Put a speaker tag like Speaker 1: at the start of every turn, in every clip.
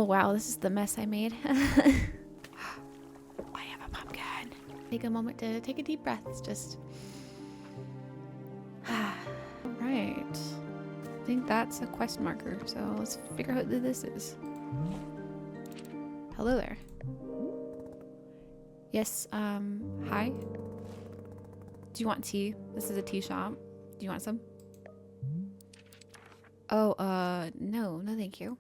Speaker 1: Oh wow, this is the mess I made. I have a pumpkin. Take a moment to take a deep breath. Just right. I think that's a quest marker, so let's figure out who this is. Hello there. Yes, hi. Do you want tea? This is a tea shop. Do you want some? Oh, no, thank you.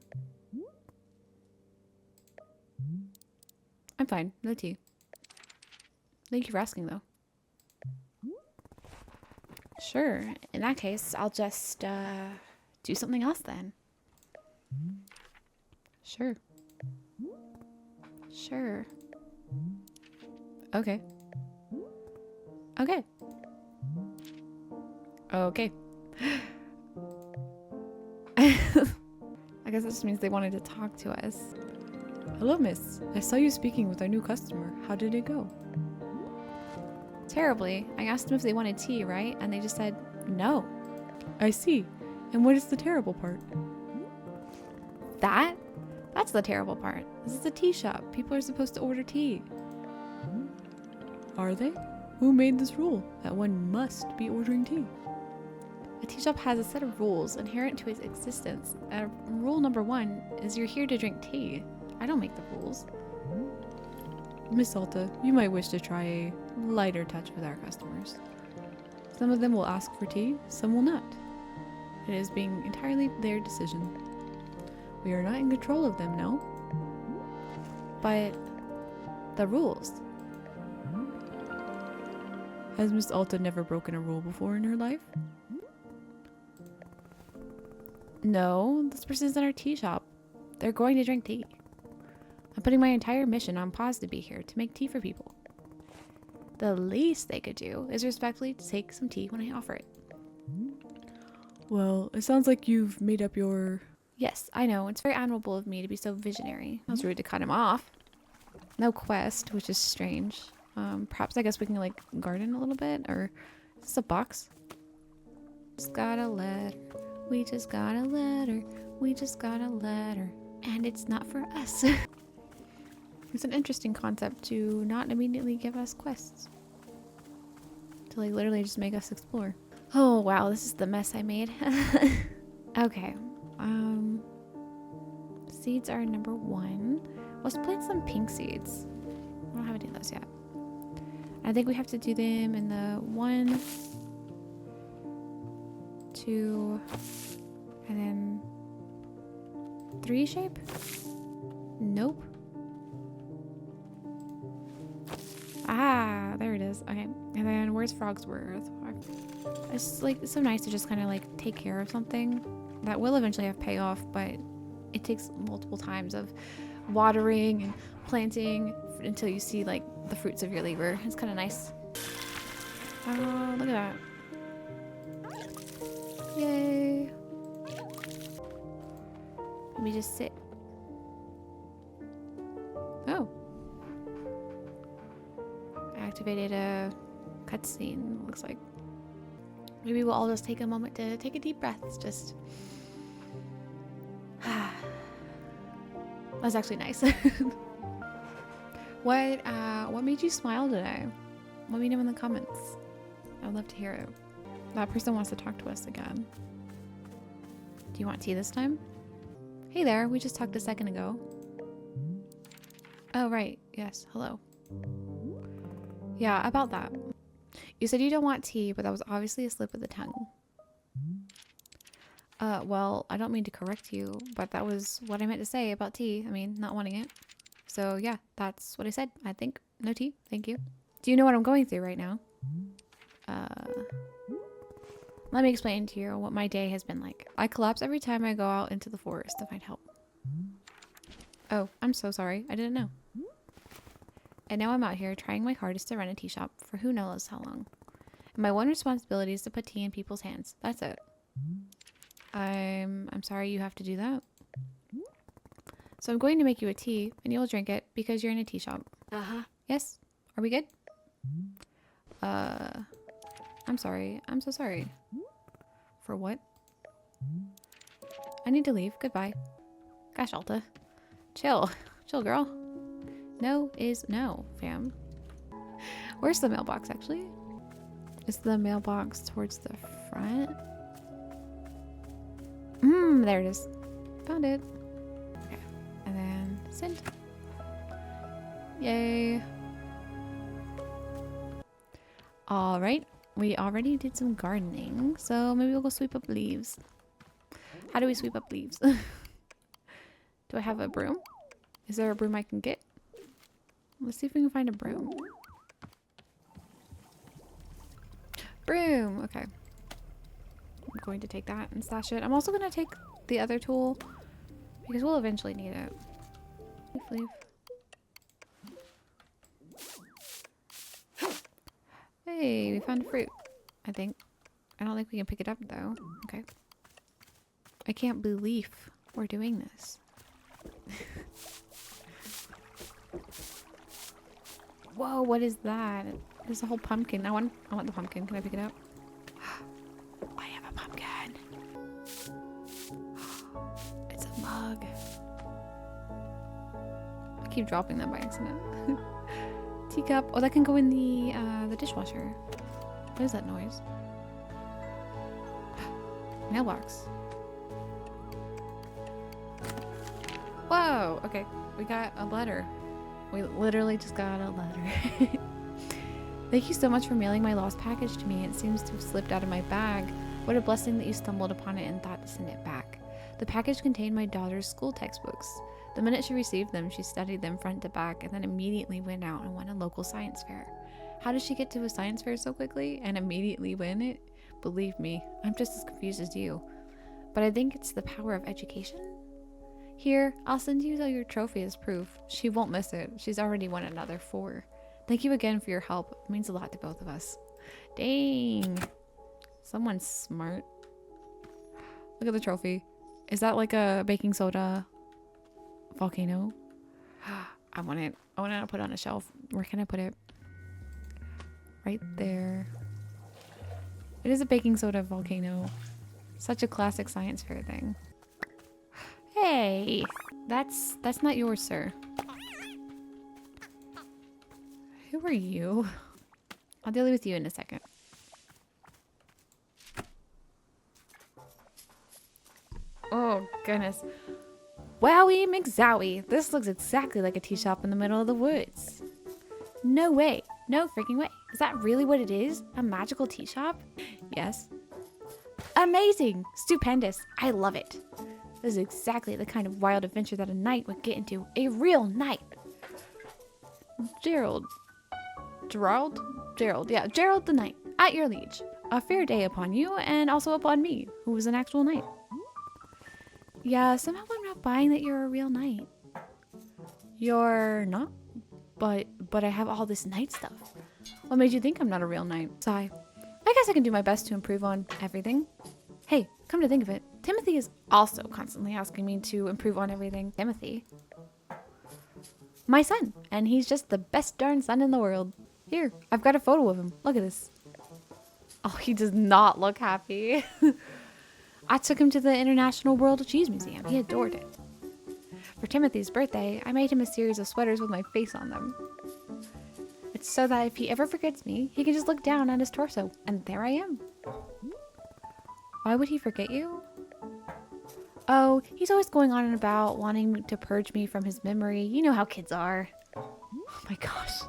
Speaker 1: I'm fine, no tea. Thank you for asking, though. Sure, in that case, I'll just, do something else then. Sure. Sure. Okay. Okay. Okay. I guess that just means they wanted to talk to us. Hello, miss. I saw you speaking with our new customer. How did it go? Terribly. I asked them if they wanted tea, right? And they just said no. I see. And what is the terrible part? That's the terrible part. This is a tea shop. People are supposed to order tea. Are they? Who made this rule that one must be ordering tea? A tea shop has a set of rules inherent to its existence. Rule number 1 is you're here to drink tea. I don't make the rules. Miss Alta, you might wish to try a lighter touch with our customers. Some of them will ask for tea, some will not. It is being entirely their decision. We are not in control of them, no? But the rules. Has Miss Alta never broken a rule before in her life? No, this person's in our tea shop. They're going to drink tea. I'm putting my entire mission on pause to be here to make tea for people. The least they could do is respectfully take some tea when I offer it. Well, it sounds like you've made up your... Yes, I know. It's very admirable of me to be so visionary. I was rude to cut him off. No quest, which is strange. Perhaps I guess we can like garden a little bit, or is this a box? Just got a letter. We just got a letter. We just got a letter. And it's not for us. It's an interesting concept to not immediately give us quests. To like literally just make us explore. Oh wow, this is the mess I made. Okay. Seeds are number 1. Let's plant some pink seeds. I don't have any of those yet. I think we have to do them in the 1, 2, and then 3 shape? Nope. Ah, there it is. Okay. And then where's Frogsworth? It's like it's so nice to just kind of like take care of something that will eventually have payoff, but it takes multiple times of watering and planting until you see like the fruits of your labor. It's kind of nice. Oh, look at that. Yay. Let me just sit. Oh. I activated a cutscene, looks like. Maybe we'll all just take a moment to take a deep breath. Just... That's actually nice. What made you smile today? Let me know in the comments. I'd love to hear it. That person wants to talk to us again. Do you want tea this time? Hey there, we just talked a second ago. Oh, right. Yes, hello. Yeah, about that. You said you don't want tea, but that was obviously a slip of the tongue. Well, I don't mean to correct you, but that was what I meant to say about tea. I mean, not wanting it. So yeah, that's what I said. I think no tea. Thank you. Do you know what I'm going through right now? Let me explain to you what my day has been like. I collapse every time I go out into the forest to find help. Oh, I'm so sorry. I didn't know. And now I'm out here trying my hardest to run a tea shop for who knows how long. And my one responsibility is to put tea in people's hands. That's it. I'm sorry you have to do that. So I'm going to make you a tea and you'll drink it because you're in a tea shop. Uh-huh. Yes? Are we good? I'm sorry. I'm so sorry. For what? I need to leave. Goodbye. Gosh, Alta. Chill. Chill, girl. No is no, fam. Where's the mailbox, actually? Is the mailbox towards the front? There it is. Found it. Okay. And then send. Yay. All right. We already did some gardening, so maybe we'll go sweep up leaves. How do we sweep up leaves? Do I have a broom? Is there a broom I can get? Let's see if we can find a broom. Broom! Okay. I'm going to take that and stash it. I'm also going to take the other tool because we'll eventually need it. Leaf. Hey, we found a fruit, I think. I don't think we can pick it up though. Okay. I can't believe we're doing this. Whoa, what is that? There's a whole pumpkin. I want the pumpkin. Can I pick it up? I have a pumpkin. It's a mug. I keep dropping them by accident. Teacup. Oh, that can go in the dishwasher. What is that noise? Mailbox. Whoa. Okay, we got a letter. We literally just got a letter. Thank you so much for mailing my lost package to me. It seems to have slipped out of my bag. What a blessing that you stumbled upon it and thought to send it back. The package contained my daughter's school textbooks. The minute she received them, she studied them front to back and then immediately went out and won a local science fair. How did she get to a science fair so quickly and immediately win it? Believe me, I'm just as confused as you. But I think it's the power of education. Here, I'll send you your trophy as proof. She won't miss it. She's already won another 4. Thank you again for your help. It means a lot to both of us. Dang. Someone's smart. Look at the trophy. Is that like a baking soda volcano? I want it. I want to put it on a shelf. Where can I put it? Right there. It is a baking soda volcano. Such a classic science fair thing. Hey, that's not yours, sir. Who are you? I'll deal with you in a second. Oh, goodness. Wowie McZowie. This looks exactly like a tea shop in the middle of the woods. No way. No freaking way. Is that really what it is? A magical tea shop? Yes. Amazing. Stupendous. I love it. This is exactly the kind of wild adventure that a knight would get into. A real knight. Gerald. Yeah, Gerald the knight. At your liege. A fair day upon you and also upon me, who was an actual knight. Yeah, somehow I'm not buying that you're a real knight. You're not? But I have all this knight stuff. What made you think I'm not a real knight? Sigh. I guess I can do my best to improve on everything. Hey, come to think of it, Timothy is also constantly asking me to improve on everything. Timothy? My son, and he's just the best darn son in the world. Here, I've got a photo of him. Look at this. Oh, he does not look happy. I took him to the International World Cheese Museum. He adored it. For Timothy's birthday, I made him a series of sweaters with my face on them. It's so that if he ever forgets me, he can just look down at his torso, and there I am. Why would he forget you? Oh, he's always going on and about, wanting to purge me from his memory. You know how kids are. Oh my gosh.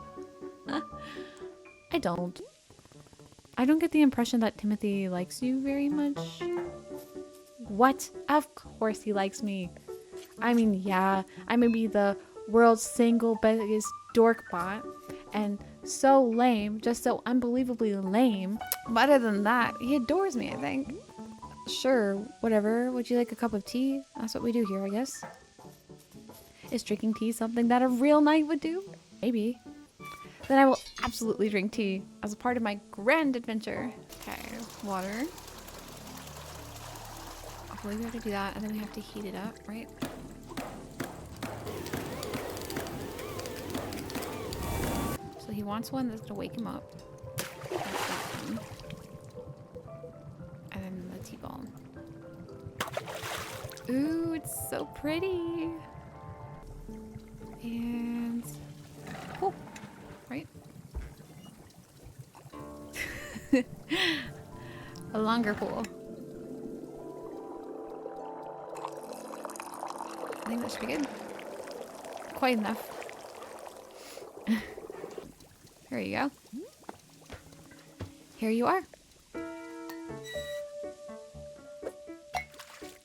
Speaker 1: I don't get the impression that Timothy likes you very much. What? Of course he likes me. I mean, yeah, I may be the world's single biggest dork bot and so lame, just so unbelievably lame. But other than that, he adores me, I think. Sure, whatever. Would you like a cup of tea? That's what we do here, I guess. Is drinking tea something that a real knight would do? Maybe. Then I will absolutely drink tea as a part of my grand adventure. Okay, water. I believe we have to do that, and then we have to heat it up, right? So he wants one that's gonna wake him up. And then the tea ball. Ooh, it's so pretty. A longer pool. I think that should be good. Quite enough. Here you go. Here you are.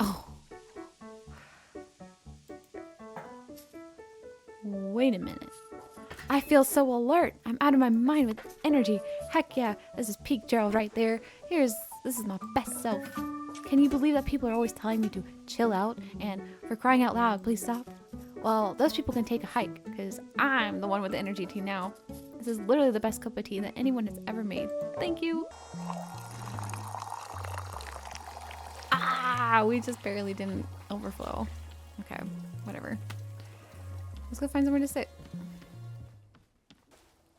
Speaker 1: Oh. Wait a minute. I feel so alert. I'm out of my mind with energy. Heck yeah, this is peak Gerald right there. This is my best self. Can you believe that people are always telling me to chill out and for crying out loud, please stop? Well, those people can take a hike because I'm the one with the energy tea now. This is literally the best cup of tea that anyone has ever made. Thank you. Ah, we just barely didn't overflow. Okay, whatever. Let's go find somewhere to sit.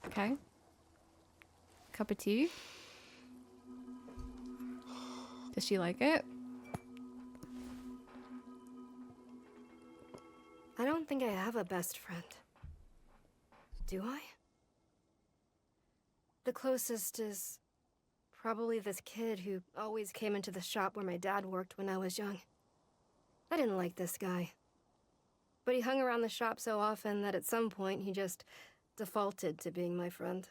Speaker 1: Okay. Cup of tea. Does she like it?
Speaker 2: I don't think I have a best friend. Do I? The closest is probably this kid who always came into the shop where my dad worked when I was young. I didn't like this guy. But he hung around the shop so often that at some point he just defaulted to being my friend.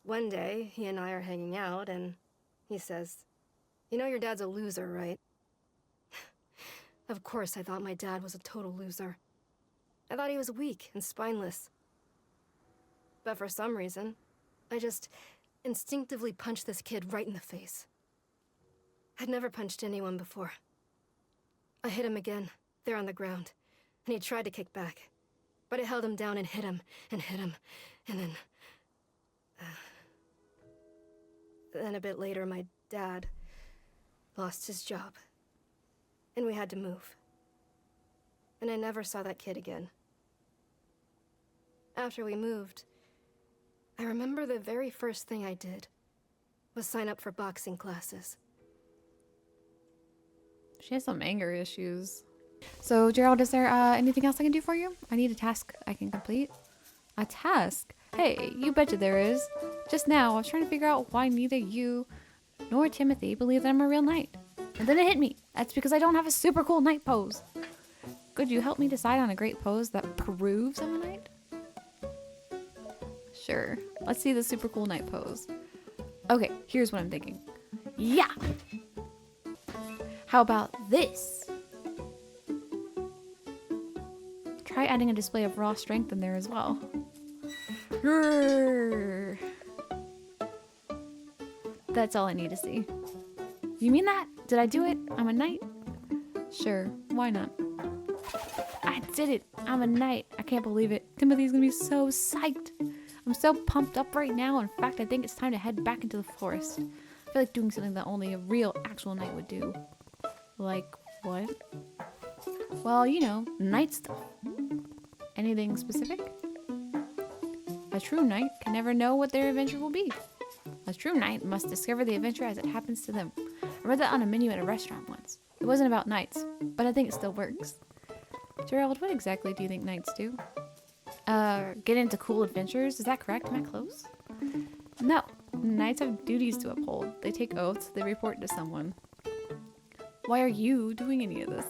Speaker 2: One day, he and I are hanging out and he says, "You know your dad's a loser, right?" Of course I thought my dad was a total loser. I thought he was weak and spineless. But for some reason, I just instinctively punched this kid right in the face. I'd never punched anyone before. I hit him again, there on the ground, and he tried to kick back. But I held him down and hit him, and hit him, and then... Then a bit later, my dad lost his job. And we had to move. And I never saw that kid again. After we moved, I remember the very first thing I did was sign up for boxing classes.
Speaker 1: She has some anger issues. So, Gerald, is there anything else I can do for you? I need a task I can complete. A task? Hey, you betcha there is. Just now, I was trying to figure out why neither you nor Timothy believe that I'm a real knight. And then it hit me. That's because I don't have a super cool knight pose. Could you help me decide on a great pose that proves I'm a knight? Sure. Let's see the super cool knight pose. Okay, here's what I'm thinking. Yeah! How about this? Try adding a display of raw strength in there as well. Grrr. That's all I need to see. You mean that? Did I do it? I'm a knight? Sure, why not? I did it! I'm a knight. I can't believe it. Timothy's gonna be so psyched. I'm so pumped up right now. In fact, I think it's time to head back into the forest. I feel like doing something that only a real, actual knight would do. Like what? Well, you know, knight stuff. Anything specific? A true knight can never know what their adventure will be. A true knight must discover the adventure as it happens to them. I read that on a menu at a restaurant once. It wasn't about knights, but I think it still works. Gerald, what exactly do you think knights do? Get into cool adventures? Is that correct? Am I close? No. Knights have duties to uphold. They take oaths. They report to someone. Why are you doing any of this?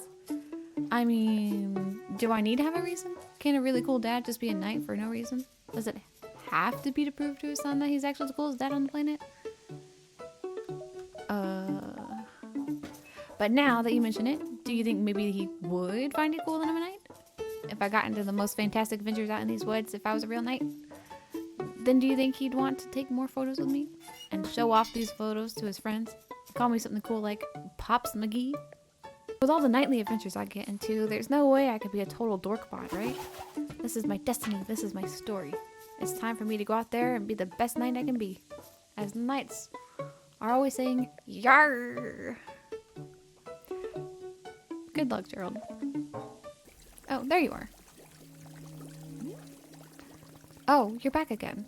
Speaker 1: I mean, do I need to have a reason? Can a really cool dad just be a knight for no reason? Does it have to be to prove to his son that he's actually the coolest dad on the planet? But now that you mention it, do you think maybe he would find it cool that I'm a knight? If I got into the most fantastic adventures out in these woods, if I was a real knight? Then do you think he'd want to take more photos with me? And show off these photos to his friends? Call me something cool like Pops McGee? With all the nightly adventures I get into, there's no way I could be a total dorkbot, right? This is my destiny. This is my story. It's time for me to go out there and be the best knight I can be. As knights are always saying, "Yarr!" Good luck, Gerald. Oh, there you are. Oh, you're back again.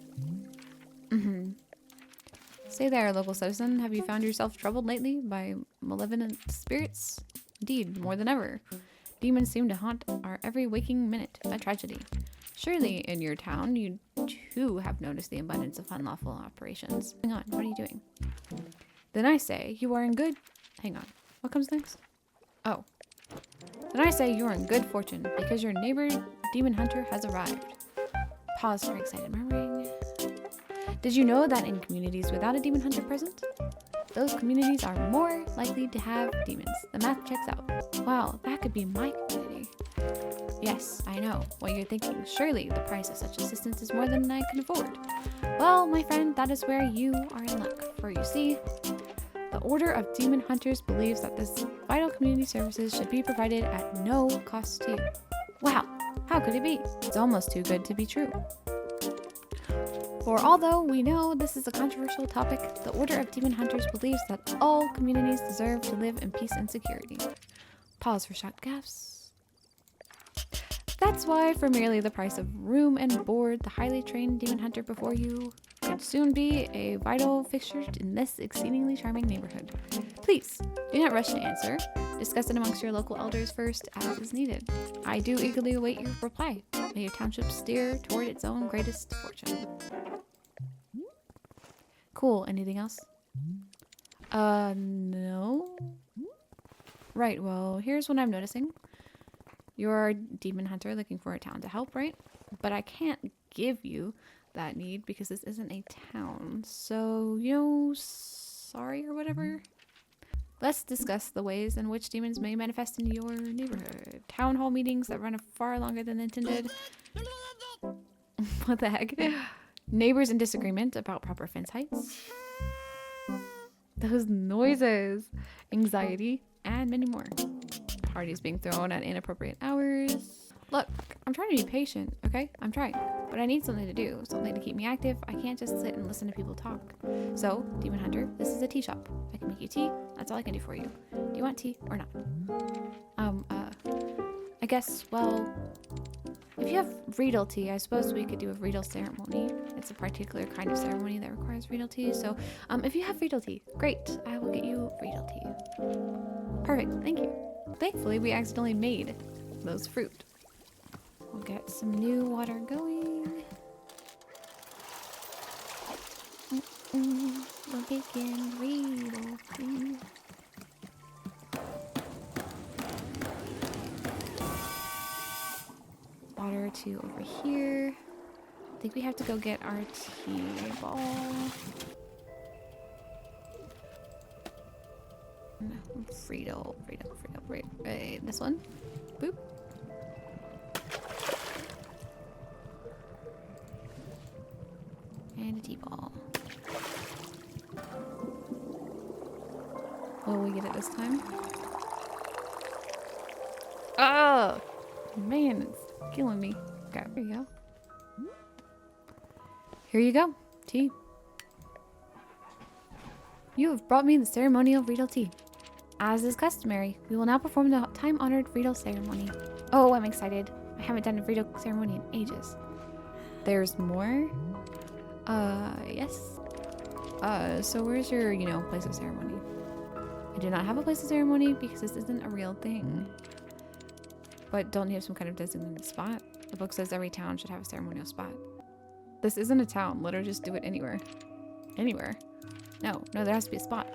Speaker 1: Say there, local citizen. Have you found yourself troubled lately by malevolent spirits? Indeed, more than ever. Do demons seem to haunt our every waking minute. A tragedy. Surely in your town, you too have noticed the abundance of unlawful operations. Hang on, what are you doing? Then I say you are in good... Hang on, what comes next? Oh. Then I say you are in good fortune, because your neighbor demon hunter has arrived. Pause for excited murmuring. Did you know that in communities without a demon hunter present, those communities are more likely to have demons? The math checks out. Wow, that could be my community. Yes, I know what you're thinking. Surely the price of such assistance is more than I can afford. Well, my friend, that is where you are in luck. For you see, the Order of Demon Hunters believes that this vital community services should be provided at no cost to you. Wow, how could it be? It's almost too good to be true. For although we know this is a controversial topic, the Order of Demon Hunters believes that all communities deserve to live in peace and security. Pause for shocked gasps. That's why, for merely the price of room and board, the highly trained demon hunter before you could soon be a vital fixture in this exceedingly charming neighborhood. Please, do not rush to answer. Discuss it amongst your local elders first, as is needed. I do eagerly await your reply. May your township steer toward its own greatest fortune. Cool. Anything else? No. Right, well, here's what I'm noticing. You're a demon hunter looking for a town to help, right? But I can't give you that need because this isn't a town. So, sorry or whatever. Let's discuss the ways in which demons may manifest in your neighborhood. Town hall meetings that run far longer than intended. What the heck? Neighbors in disagreement about proper fence heights. Those noises. Anxiety. And many more. Parties being thrown at inappropriate hours. Look, I'm trying to be patient, okay? I'm trying. But I need something to do, something to keep me active. I can't just sit and listen to people talk. So, Demon Hunter, this is a tea shop. I can make you tea. That's all I can do for you. Do you want tea or not? I guess, well, if you have Riedel tea, I suppose we could do a Riedel ceremony. It's a particular kind of ceremony that requires Riedel tea. So, if you have Riedel tea, great. I will get you Riedel tea. Perfect. Thank you. Thankfully, we accidentally made those fruit. We'll get some new water going. We'll begin Riedel tea. Water to over here. I think we have to go get our tea ball. Friedel, right, this one. Boop. And a tea ball. Will we get it this time? Oh! Man, it's killing me. Okay, there you go. Here you go. Tea. You have brought me the ceremonial Riedel tea. As is customary, we will now perform the time-honored Riedel ceremony. Oh, I'm excited. I haven't done a Riedel ceremony in ages. There's more? Yes. So where's your, place of ceremony? I do not have a place of ceremony because this isn't a real thing. But don't you have some kind of designated spot? The book says every town should have a ceremonial spot. This isn't a town. Let her just do it anywhere. Anywhere. No, there has to be a spot.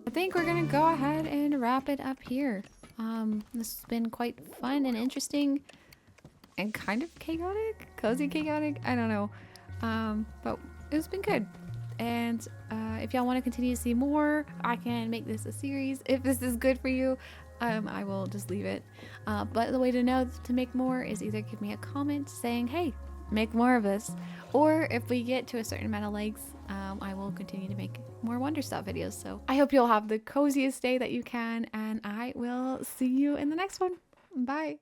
Speaker 1: I think we're gonna go ahead and wrap it up here. This has been quite fun and interesting and kind of chaotic, cozy chaotic. I don't know. But it's been good. And if y'all want to continue to see more, I can make this a series. If this is good for you, I will just leave it. But the way to know to make more is either give me a comment saying, hey, make more of this. Or if we get to a certain amount of likes, I will continue to make more Wanderstop videos. So I hope you'll have the coziest day that you can, and I will see you in the next one. Bye.